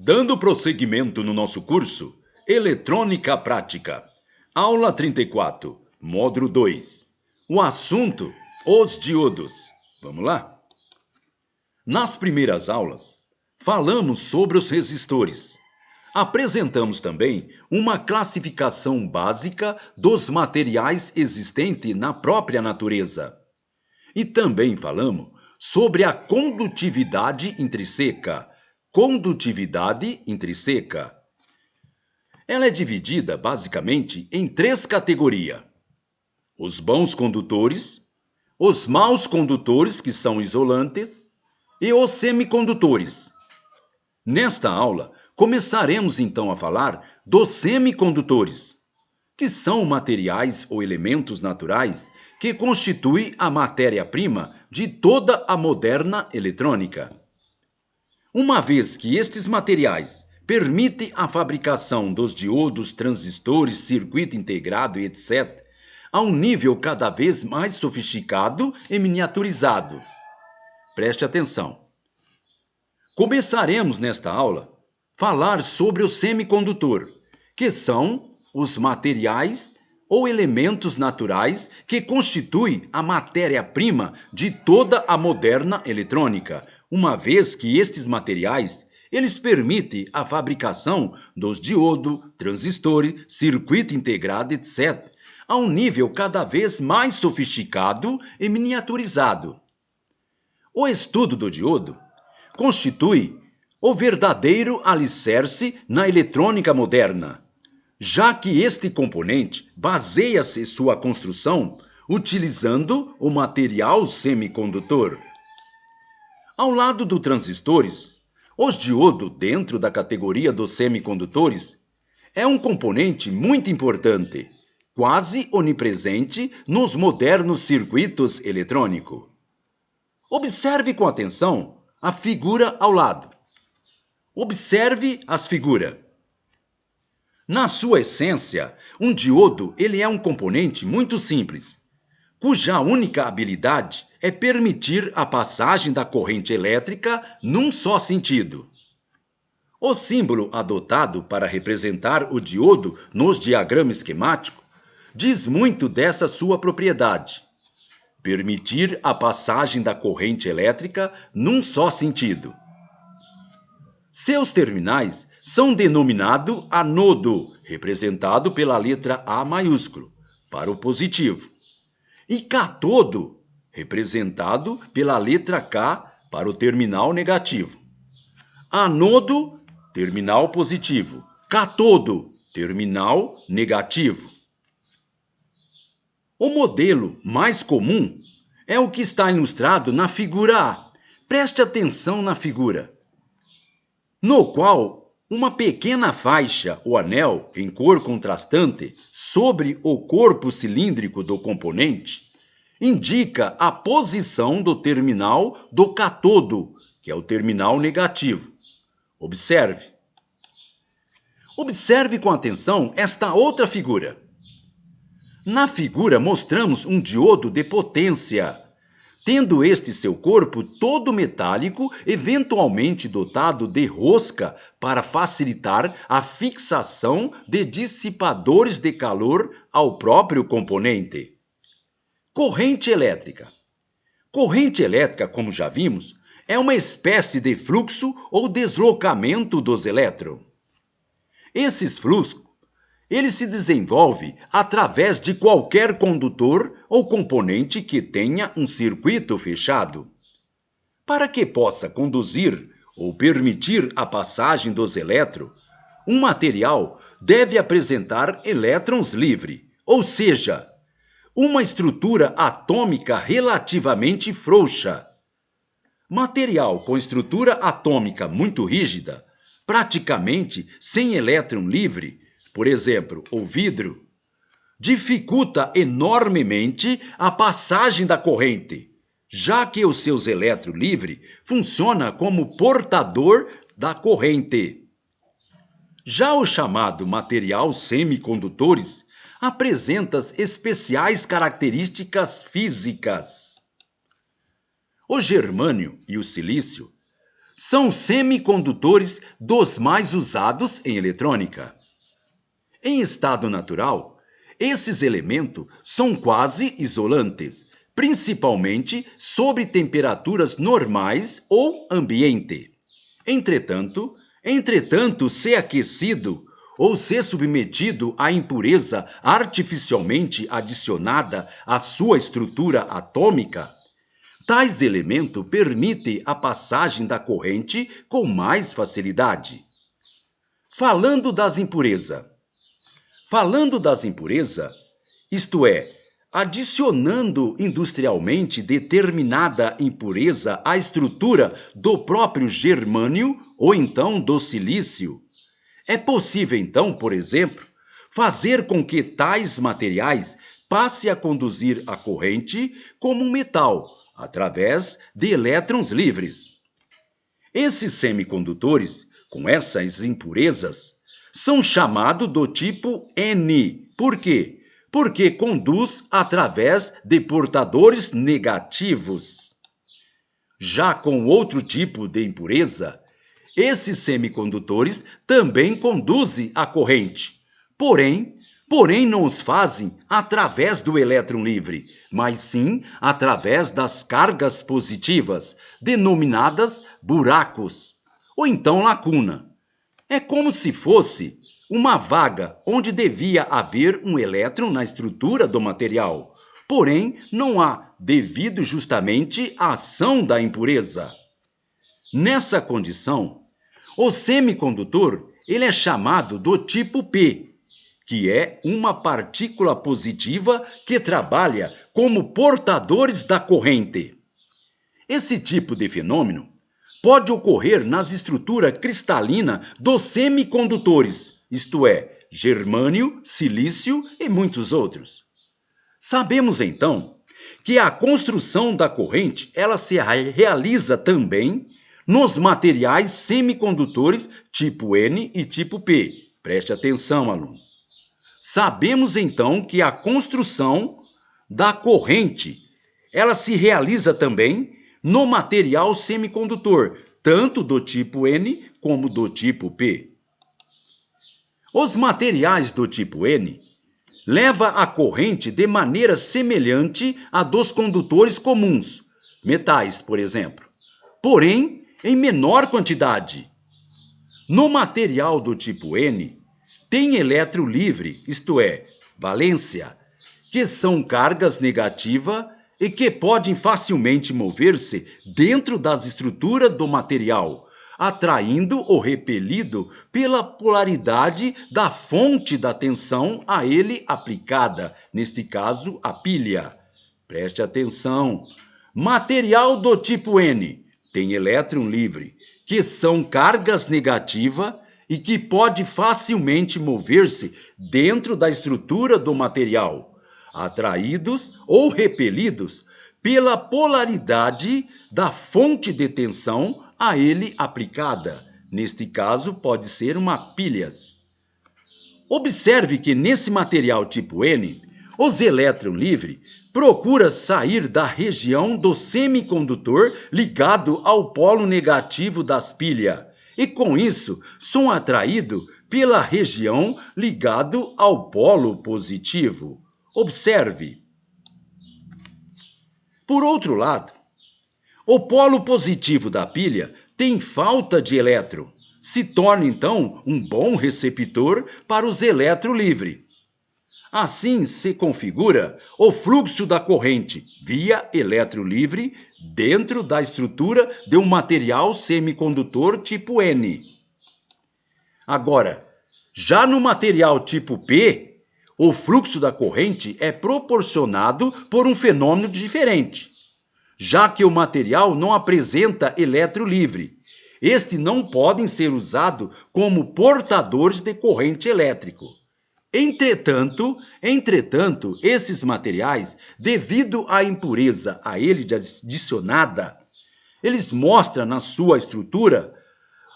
Dando prosseguimento no nosso curso Eletrônica Prática, aula 34, módulo 2. O assunto, os diodos. Vamos lá? Nas primeiras aulas, falamos sobre os resistores. Apresentamos também uma classificação básica dos materiais existentes na própria natureza. E também falamos sobre a condutividade intrínseca. Condutividade intrínseca. Ela é dividida basicamente em três categorias: os bons condutores, os maus condutores, que são isolantes, e os semicondutores. Nesta aula, começaremos então a falar dos semicondutores, que são materiais ou elementos naturais que constituem a matéria-prima de toda a moderna eletrônica. Uma vez que estes materiais permitem a fabricação dos diodos, transistores, circuito integrado, etc., a um nível cada vez mais sofisticado e miniaturizado. Preste atenção. Começaremos nesta aula a falar sobre o semicondutor, que são os materiais ou elementos naturais que constituem a matéria-prima de toda a moderna eletrônica, uma vez que estes materiais eles permitem a fabricação dos diodos, transistores, circuito integrado, etc., a um nível cada vez mais sofisticado e miniaturizado. O estudo do diodo constitui o verdadeiro alicerce na eletrônica moderna, já que este componente baseia-se sua construção utilizando o material semicondutor. Ao lado dos transistores, os diodos, dentro da categoria dos semicondutores, é um componente muito importante, quase onipresente nos modernos circuitos eletrônicos. Observe com atenção a figura ao lado. Observe as figuras. Na sua essência, um diodo ele é um componente muito simples, cuja única habilidade é permitir a passagem da corrente elétrica num só sentido. O símbolo adotado para representar o diodo nos diagramas esquemáticos diz muito dessa sua propriedade: permitir a passagem da corrente elétrica num só sentido. Seus terminais são denominados anodo, representado pela letra A maiúsculo, para o positivo, e cátodo, representado pela letra K, para o terminal negativo. Anodo, terminal positivo. Cátodo, terminal negativo. O modelo mais comum é o que está ilustrado na figura A. Preste atenção na figura, no qual uma pequena faixa, o anel, em cor contrastante, sobre o corpo cilíndrico do componente, indica a posição do terminal do cátodo, que é o terminal negativo. Observe. Observe com atenção esta outra figura. Na figura mostramos um diodo de potência, tendo este seu corpo todo metálico, eventualmente dotado de rosca para facilitar a fixação de dissipadores de calor ao próprio componente. Corrente elétrica. Corrente elétrica, como já vimos, é uma espécie de fluxo ou deslocamento dos elétrons. Esses fluxos ele se desenvolve através de qualquer condutor ou componente que tenha um circuito fechado. Para que possa conduzir ou permitir a passagem dos elétrons, um material deve apresentar elétrons livres, ou seja, uma estrutura atômica relativamente frouxa. Material com estrutura atômica muito rígida, praticamente sem elétron livre, por exemplo, o vidro, dificulta enormemente a passagem da corrente, já que os seus elétrons livres funcionam como portador da corrente. Já o chamado material semicondutores apresenta especiais características físicas. O germânio e o silício são semicondutores dos mais usados em eletrônica. Em estado natural, esses elementos são quase isolantes, principalmente sob temperaturas normais ou ambiente. Entretanto, se aquecido ou se submetido à impureza artificialmente adicionada à sua estrutura atômica, tais elementos permitem a passagem da corrente com mais facilidade. Falando das impurezas, isto é, adicionando industrialmente determinada impureza à estrutura do próprio germânio ou então do silício, é possível então, por exemplo, fazer com que tais materiais passem a conduzir a corrente como um metal, através de elétrons livres. Esses semicondutores, com essas impurezas, são chamados do tipo N. Por quê? Porque conduz através de portadores negativos. Já com outro tipo de impureza, esses semicondutores também conduzem a corrente, porém não os fazem através do elétron livre, mas sim através das cargas positivas, denominadas buracos, ou então lacuna. É como se fosse uma vaga onde devia haver um elétron na estrutura do material, porém não há, devido justamente à ação da impureza. Nessa condição, o semicondutor ele é chamado do tipo P, que é uma partícula positiva que trabalha como portadores da corrente. Esse tipo de fenômeno pode ocorrer nas estruturas cristalinas dos semicondutores, isto é, germânio, silício e muitos outros. Sabemos então que a construção da corrente ela se realiza também nos materiais semicondutores tipo N e tipo P. Preste atenção, aluno. Sabemos então que a construção da corrente ela se realiza também no material semicondutor, tanto do tipo N como do tipo P. Os materiais do tipo N levam a corrente de maneira semelhante à dos condutores comuns, metais, por exemplo, porém em menor quantidade. No material do tipo N, tem elétron livre, isto é, valência, que são cargas negativas e que podem facilmente mover-se dentro das estruturas do material, atraindo ou repelido pela polaridade da fonte da tensão a ele aplicada, neste caso, a pilha. Preste atenção. Material do tipo N tem elétron livre, que são cargas negativas e que pode facilmente mover-se dentro da estrutura do material, atraídos ou repelidos pela polaridade da fonte de tensão a ele aplicada. Neste caso, pode ser uma pilha. Observe que nesse material tipo N, os elétrons livres procuram sair da região do semicondutor ligado ao polo negativo das pilhas e com isso são atraídos pela região ligado ao polo positivo. Observe. Por outro lado, o polo positivo da pilha tem falta de elétron, se torna então um bom receptor para os elétrons livres. Assim se configura o fluxo da corrente via elétron livre dentro da estrutura de um material semicondutor tipo N. Agora, já no material tipo P, o fluxo da corrente é proporcionado por um fenômeno diferente. Já que o material não apresenta elétron livre, estes não podem ser usados como portadores de corrente elétrica. Entretanto, esses materiais, devido à impureza a ele adicionada, eles mostram na sua estrutura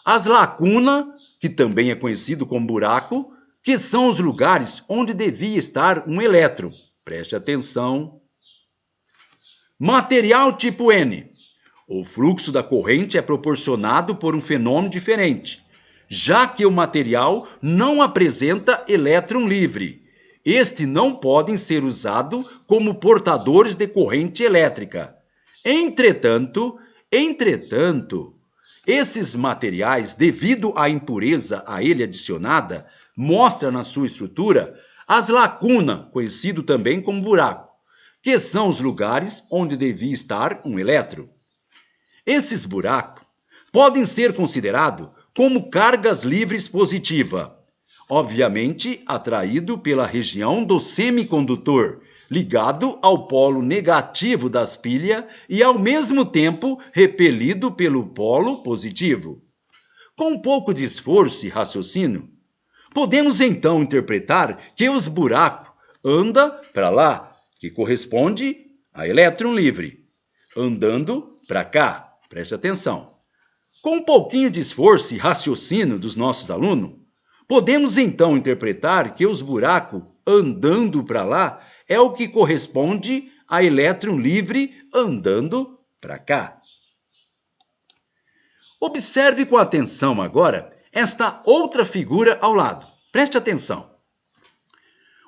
as lacunas, que também é conhecido como buraco, que são os lugares onde devia estar um elétron. Preste atenção. Material tipo N. O fluxo da corrente é proporcionado por um fenômeno diferente, já que o material não apresenta elétron livre. Estes não podem ser usados como portadores de corrente elétrica. Entretanto, esses materiais, devido à impureza a ele adicionada, mostram na sua estrutura as lacunas, conhecido também como buraco, que são os lugares onde devia estar um elétron. Esses buracos podem ser considerados como cargas livres positivas, obviamente atraído pela região do semicondutor, ligado ao polo negativo das pilhas e ao mesmo tempo repelido pelo polo positivo. Com um pouco de esforço e raciocínio, podemos então interpretar que os buracos andam para lá, que corresponde a elétron livre, andando para cá. Preste atenção. Com um pouquinho de esforço e raciocínio dos nossos alunos, podemos então interpretar que os buracos andando para lá é o que corresponde a elétron livre andando para cá. Observe com atenção agora esta outra figura ao lado. Preste atenção.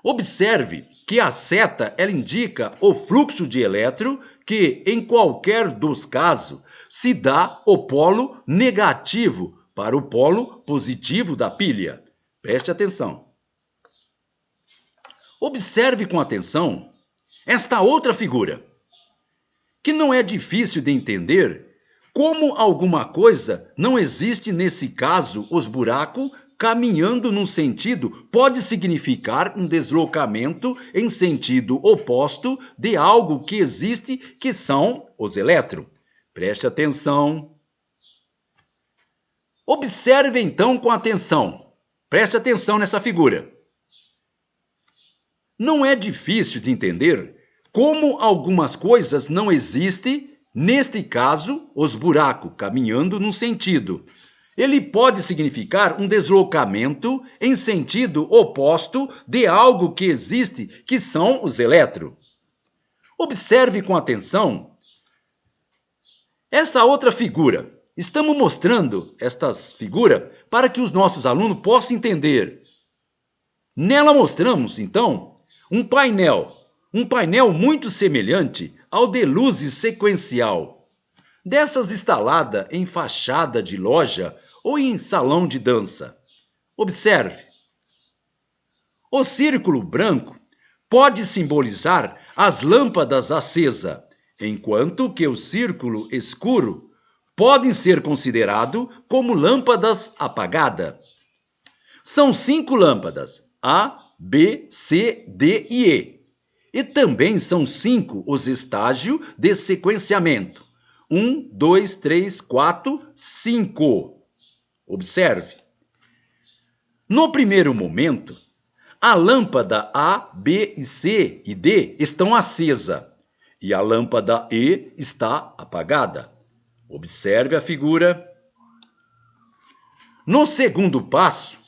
Observe que a seta ela indica o fluxo de elétron que, em qualquer dos casos, se dá o polo negativo para o polo positivo da pilha. Preste atenção. Observe com atenção esta outra figura, que não é difícil de entender como alguma coisa não existe nesse caso, os buracos caminhando num sentido pode significar um deslocamento em sentido oposto de algo que existe, que são os elétrons. Preste atenção. Observe então com atenção. Preste atenção nessa figura. Não é difícil de entender como algumas coisas não existem, neste caso, os buracos caminhando num sentido. Ele pode significar um deslocamento em sentido oposto de algo que existe, que são os elétrons. Observe com atenção essa outra figura. Estamos mostrando estas figuras para que os nossos alunos possam entender. Nela mostramos, então, um painel muito semelhante ao de luzes sequencial, dessas instaladas em fachada de loja ou em salão de dança. Observe. O círculo branco pode simbolizar as lâmpadas acesas, enquanto que o círculo escuro pode ser considerado como lâmpadas apagadas. São 5 lâmpadas, A, B, C, D e E. E também são 5 os estágios de sequenciamento. 1, 2, 3, 4, 5. Observe. No primeiro momento, a lâmpada A, B, C e D estão acesas e a lâmpada E está apagada. Observe a figura. No segundo passo,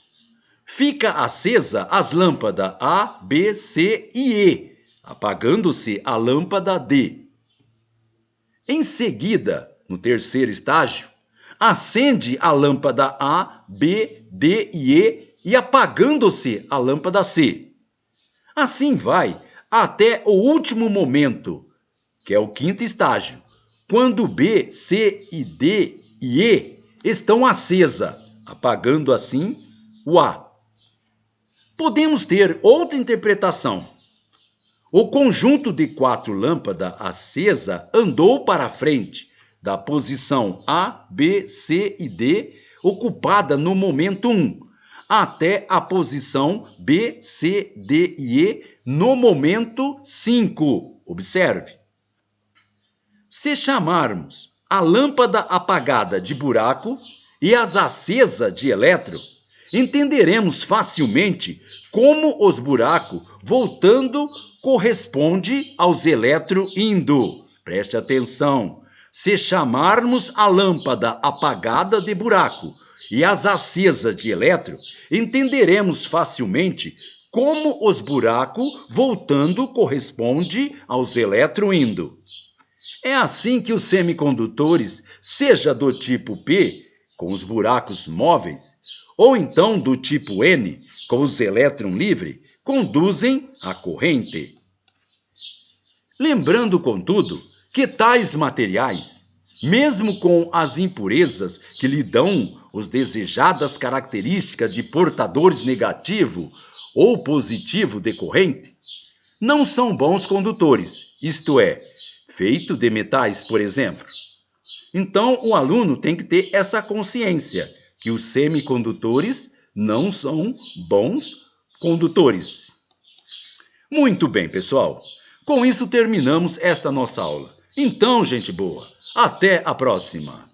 fica acesa as lâmpadas A, B, C e E, apagando-se a lâmpada D. Em seguida, no terceiro estágio, acende a lâmpada A, B, D e E apagando-se a lâmpada C. Assim vai até o último momento, que é o quinto estágio, quando B, C e D e E estão acesas, apagando assim o A. Podemos ter outra interpretação. O conjunto de 4 lâmpadas acesas andou para frente, da posição A, B, C e D, ocupada no momento 1, até a posição B, C, D e E no momento 5. Observe. Se chamarmos a lâmpada apagada de buraco e as acesas de elétron, entenderemos facilmente como os buracos voltando corresponde aos elétrons indo. Preste atenção. Se chamarmos a lâmpada apagada de buraco e as acesas de elétron, entenderemos facilmente como os buracos voltando corresponde aos elétrons indo. É assim que os semicondutores, seja do tipo P, com os buracos móveis, ou então do tipo N, com os elétrons livres, conduzem a corrente. Lembrando, contudo, que tais materiais, mesmo com as impurezas que lhe dão as desejadas características de portadores negativo ou positivo de corrente, não são bons condutores, isto é, feito de metais, por exemplo. Então, o aluno tem que ter essa consciência que os semicondutores não são bons condutores. Muito bem, pessoal. Com isso terminamos esta nossa aula. Então, gente boa, até a próxima!